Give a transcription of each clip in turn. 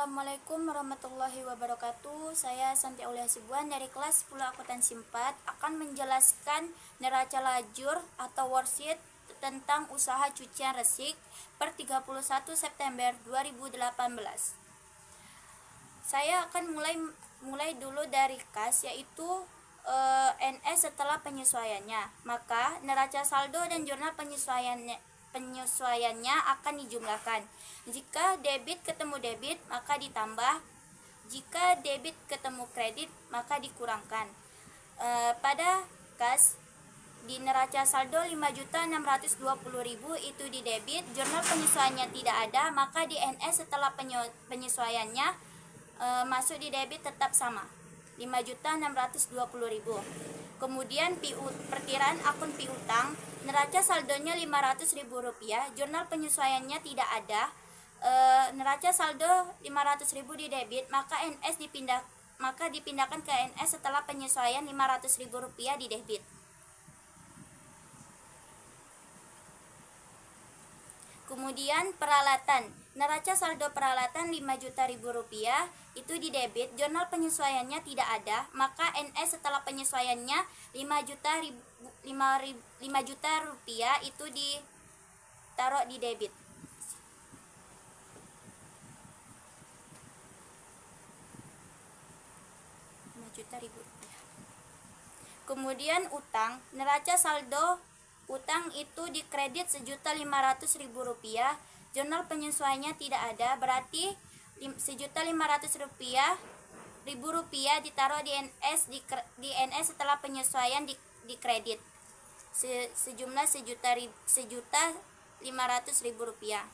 Assalamualaikum warahmatullahi wabarakatuh. Saya Santi Aulia Hasibuan dari kelas 10 akuntansi 4 akan menjelaskan neraca lajur atau worksheet tentang usaha cucian resik per 31 September 2018. Saya akan mulai dulu dari kas, yaitu NS setelah penyesuaiannya. Maka neraca saldo dan jurnal penyesuaiannya akan dijumlahkan. Jika debit ketemu debit, maka ditambah. Jika debit ketemu kredit, maka dikurangkan. Pada kas, di neraca saldo 5.620.000 itu di debit, jurnal penyesuaiannya tidak ada, maka di NS setelah penyesuaiannya masuk di debit tetap sama, 5.620.000. Kemudian perkiraan akun piutang, neraca saldonya Rp500.000, jurnal penyesuaiannya tidak ada, neraca saldo 500.000 di debit, maka dipindahkan ke NS setelah penyesuaian Rp500.000 di debit. Kemudian peralatan, neraca saldo peralatan Rp5.000.000 itu di debit, jurnal penyesuaiannya tidak ada, maka NS setelah penyesuaiannya Rp5 juta itu ditaruh di debit. Rp5.000. Kemudian utang, neraca saldo utang itu dikredit Rp1.500.000, jurnal penyesuaiannya tidak ada, berarti Rp1.500.000 ditaruh di NS setelah penyesuaian dikredit sejumlah Rp1.500.000.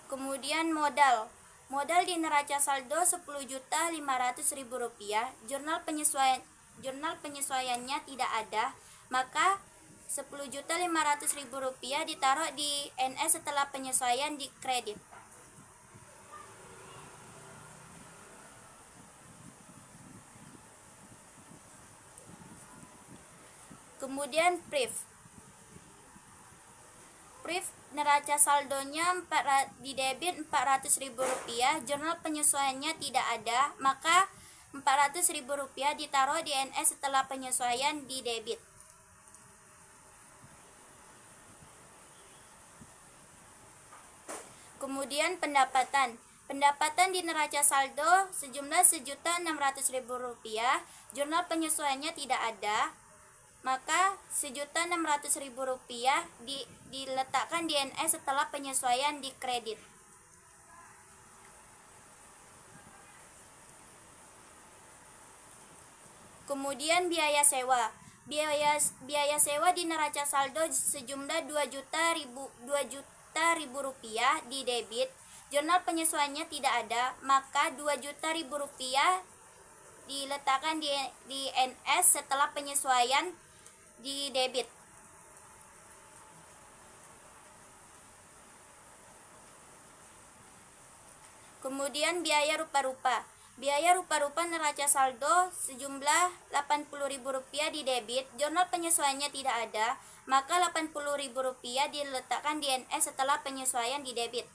Kemudian modal di neraca saldo Rp10.500.000, jurnal penyesuaiannya tidak ada, maka Rp10.500.000 ditaruh di NS setelah penyesuaian dikredit. Kemudian priv neraca saldonya di debit Rp400.000, jurnal penyesuaiannya tidak ada, maka Rp400.000 ditaruh di NS setelah penyesuaian di debit. Kemudian pendapatan di neraca saldo sejumlah Rp1.600.000, jurnal penyesuaiannya tidak ada, maka Rp1.600.000 diletakkan di NS setelah penyesuaian dikredit. Kemudian biaya sewa. Biaya sewa di neraca saldo sejumlah Rp2.000.000 di debit, jurnal penyesuaiannya tidak ada, maka Rp2.000.000 diletakkan di NS setelah penyesuaian di debit. Kemudian biaya rupa-rupa neraca saldo sejumlah Rp80.000 di debit, jurnal penyesuaiannya tidak ada, maka Rp80.000 diletakkan di NS setelah penyesuaian di debit.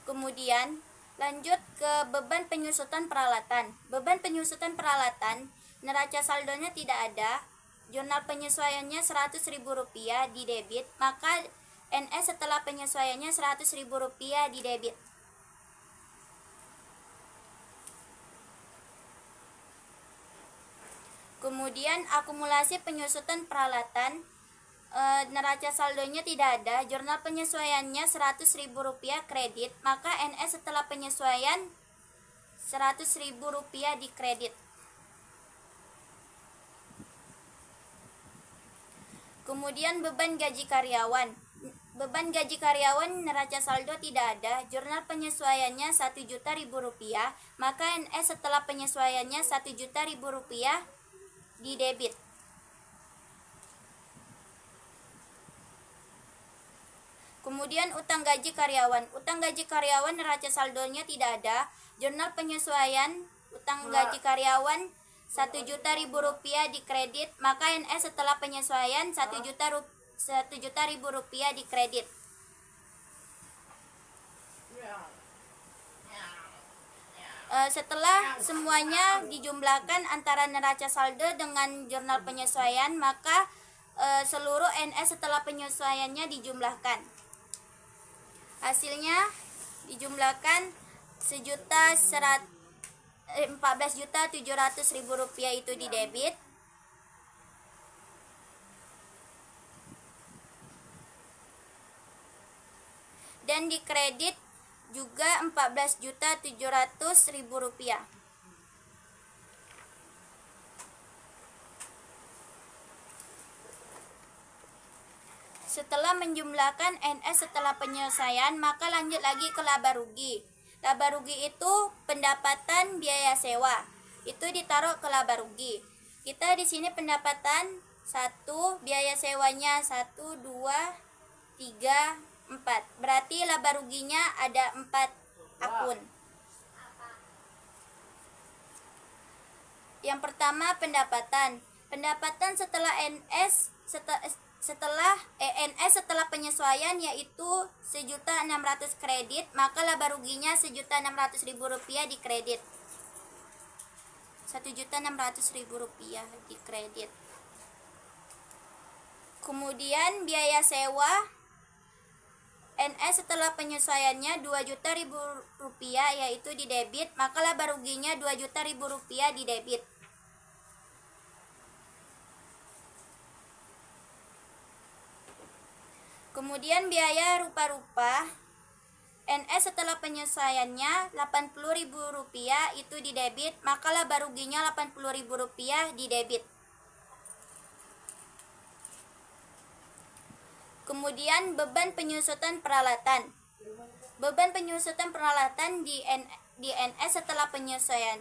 Kemudian lanjut ke beban penyusutan peralatan. Beban penyusutan peralatan, neraca saldonya tidak ada, jurnal penyesuaiannya Rp100.000 di debit, maka NS setelah penyesuaiannya Rp100.000 di debit. Kemudian akumulasi penyusutan peralatan, neraca saldonya tidak ada, jurnal penyesuaiannya Rp100.000 kredit, maka NS setelah penyesuaian Rp100.000 dikredit. Kemudian beban gaji karyawan. Beban gaji karyawan neraca saldo tidak ada, jurnal penyesuaiannya Rp1.000.000, maka NS setelah penyesuaiannya Rp1.000.000 di debit. Kemudian utang gaji karyawan neraca saldonya tidak ada, jurnal penyesuaian utang gaji karyawan Rp1.000.000 di kredit, maka NS setelah penyesuaian Rp1.000.000 di kredit. Setelah semuanya dijumlahkan antara neraca saldo dengan jurnal penyesuaian, maka seluruh NS setelah penyesuaiannya dijumlahkan. Hasilnya dijumlahkan Rp14.700.000 itu di debit. Dan di kredit juga Rp14.700.000. Setelah menjumlahkan NS setelah penyelesaian, maka lanjut lagi ke laba rugi. Laba rugi itu pendapatan biaya sewa. Itu ditaruh ke laba rugi. Kita di sini pendapatan 1, biaya sewanya 1, 2, 3, 4. Berarti laba ruginya ada 4 akun. Yang pertama pendapatan. Pendapatan setelah NS setelah penyesuaian yaitu 1.600.000 kredit, maka laba ruginya Rp1.600.000 di kredit. Rp1.600.000 di kredit. Kemudian biaya sewa NS setelah penyesuaiannya Rp2.000.000 yaitu di debit, maka laba ruginya Rp2.000.000 di debit. Kemudian biaya rupa-rupa NS setelah penyesuaiannya Rp80.000 itu di debit, maka laba ruginya Rp80.000 di debit. Kemudian beban penyusutan peralatan. Beban penyusutan peralatan di NS setelah penyesuaian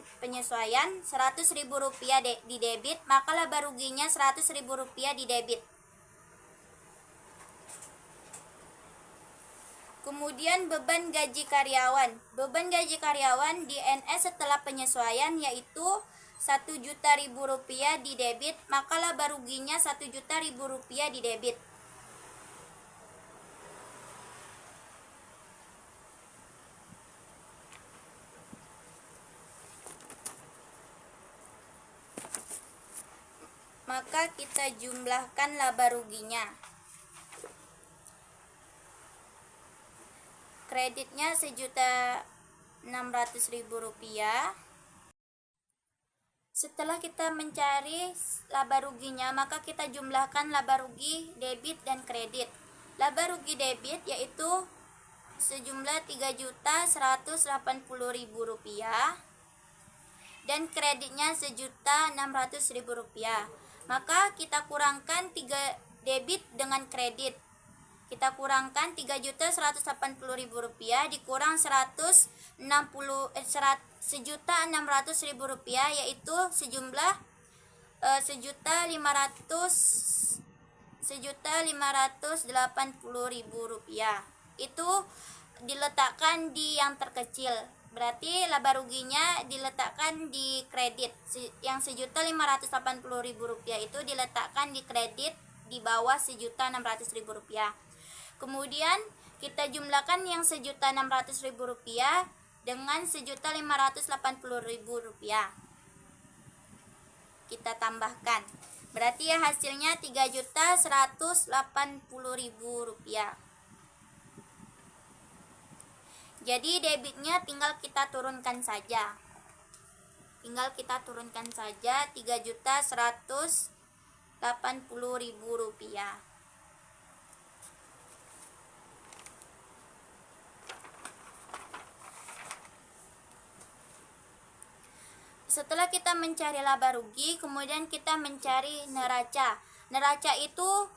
Rp100.000 di debit, maka laba ruginya Rp100.000 di debit. Kemudian beban gaji karyawan. Beban gaji karyawan di NS setelah penyesuaian yaitu Rp1.000.000 di debit, maka laba ruginya Rp1.000.000 di debit. Maka kita jumlahkan laba ruginya. Kreditnya Rp1.600.000. Setelah kita mencari laba ruginya, maka kita jumlahkan laba rugi debit dan kredit. Laba rugi debit yaitu sejumlah Rp3.180.000 dan kreditnya Rp1.600.000. Maka kita kurangkan 3 debit dengan kredit. Kita kurangkan Rp3.180.000 dikurang Rp1.600.000 yaitu sejumlah Rp1.580.000. Itu diletakkan di yang terkecil. Berarti laba ruginya diletakkan di kredit. Yang Rp1.580.000 itu diletakkan di kredit di bawah Rp1.600.000. Kemudian kita jumlahkan yang Rp1.600.000 dengan Rp1.580.000. Kita tambahkan. Berarti hasilnya Rp3.180.000. Jadi debitnya tinggal kita turunkan saja. Rp3.180.000. Setelah kita mencari laba rugi, kemudian kita mencari neraca. Neraca itu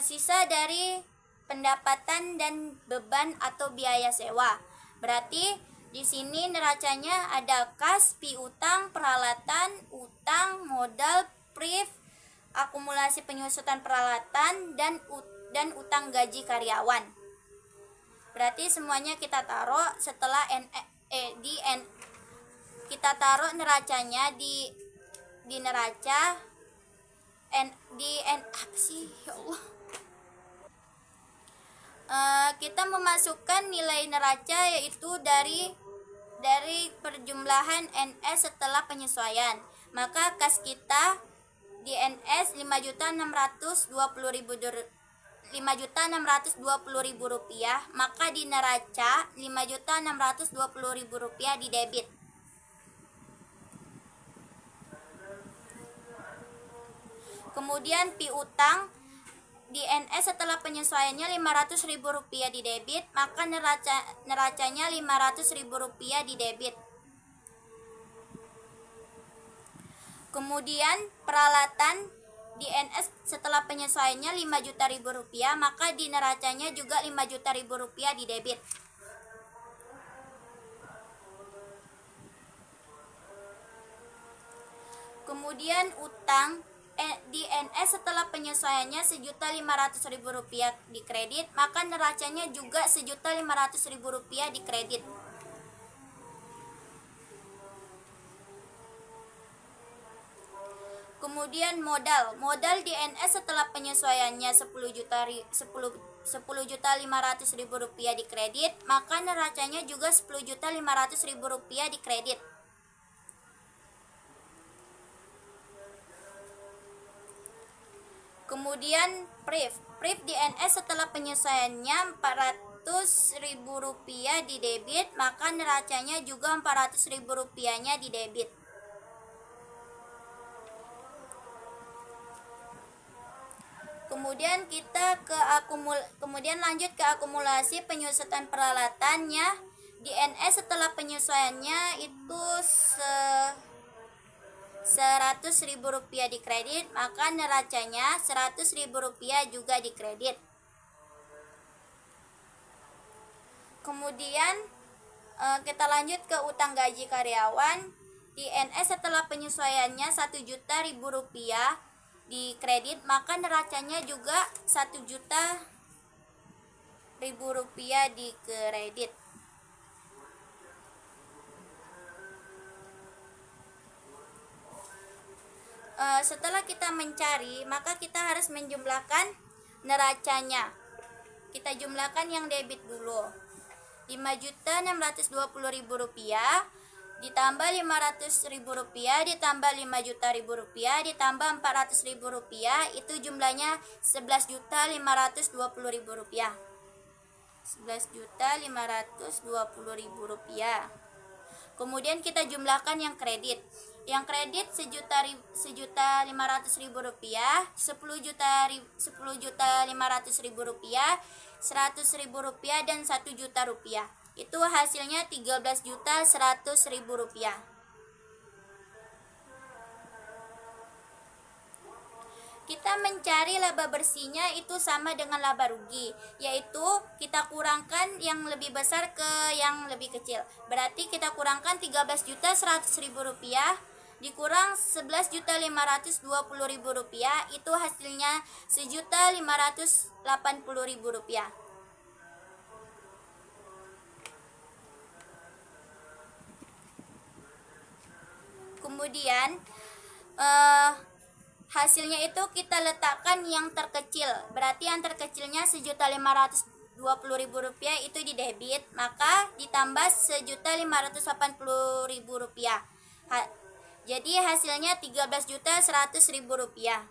sisa dari pendapatan dan beban atau biaya sewa. Berarti di sini neracanya ada kas, piutang, peralatan, utang, modal, priv, akumulasi penyusutan peralatan dan utang gaji karyawan. Berarti semuanya kita taruh setelah kita taruh neracanya di di neraca apa sih ya Allah, kita memasukkan nilai neraca yaitu dari perjumlahan NS setelah penyesuaian. Maka kas kita di NS 5.620.000 rupiah, maka di neraca 5.620.000 rupiah di debit. Kemudian piutang di NS setelah penyesuaiannya 500.000 rupiah di debit, maka neracanya 500.000 rupiah di debit. Kemudian peralatan di NS setelah penyesuaiannya 5 juta rupiah, maka di neracanya juga 5 juta rupiah di debit. Kemudian utang di NS setelah penyesuaiannya 1.500.000 rupiah di kredit, maka neracanya juga 1.500.000 rupiah di kredit. Kemudian modal di NS setelah penyesuaiannya 10.500.000 rupiah di kredit, maka neracanya juga 10.500.000 rupiah di kredit. Kemudian PRIF di NS setelah penyesuaiannya 400.000 rupiah di debit, maka neracanya juga 400.000 rupiahnya di debit. Kemudian kemudian lanjut ke akumulasi penyusutan peralatannya. Di NS setelah penyesuaiannya itu 100.000 rupiah di kredit, maka neracanya 100.000 rupiah juga di kredit. Kemudian kita lanjut ke utang gaji karyawan. Di NS setelah penyesuaiannya 1 juta rupiah di kredit, maka neracanya juga 1 juta rupiah di kredit. Setelah kita mencari, maka kita harus menjumlahkan neracanya. Kita jumlahkan yang debit dulu. 5.620.000 rupiah ditambah 500.000 rupiah ditambah 5 juta rupiah ditambah 400.000 rupiah, itu jumlahnya 11.520.000 rupiah. 11.520.000 rupiah. Kemudian kita jumlahkan yang kredit. Yang kredit 1.500.000 rupiah, 10.500.000 rupiah, 100.000 rupiah, dan 1 juta rupiah. Itu hasilnya 13.100.000 rupiah. Kita mencari laba bersihnya itu sama dengan laba rugi, yaitu kita kurangkan yang lebih besar ke yang lebih kecil. Berarti kita kurangkan 13.100.000 rupiah dikurang 11.520.000 rupiah, itu hasilnya 1.580.000 rupiah. Kemudian hasilnya itu kita letakkan yang terkecil. Berarti yang terkecilnya 1.520.000 rupiah itu di debit, maka ditambah 1.580.000 rupiah. Jadi hasilnya 13.100.000 rupiah.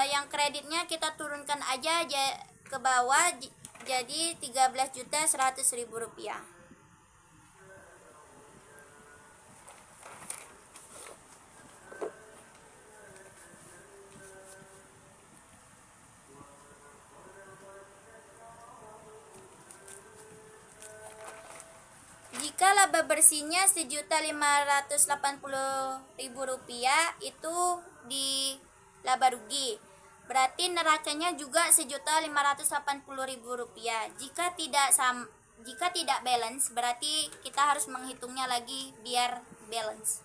Yang kreditnya kita turunkan aja ke bawah, jadi 13.100.000 rupiah. Jika laba bersihnya 1.580.000 rupiah, itu di laba rugi. Berarti neracanya juga 1.580.000 rupiah. Jika tidak balance, berarti kita harus menghitungnya lagi biar balance.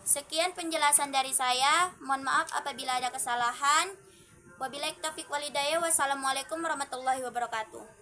Sekian penjelasan dari saya. Mohon maaf apabila ada kesalahan. Wabillahi taufiq walhidayah. Wassalamualaikum warahmatullahi wabarakatuh.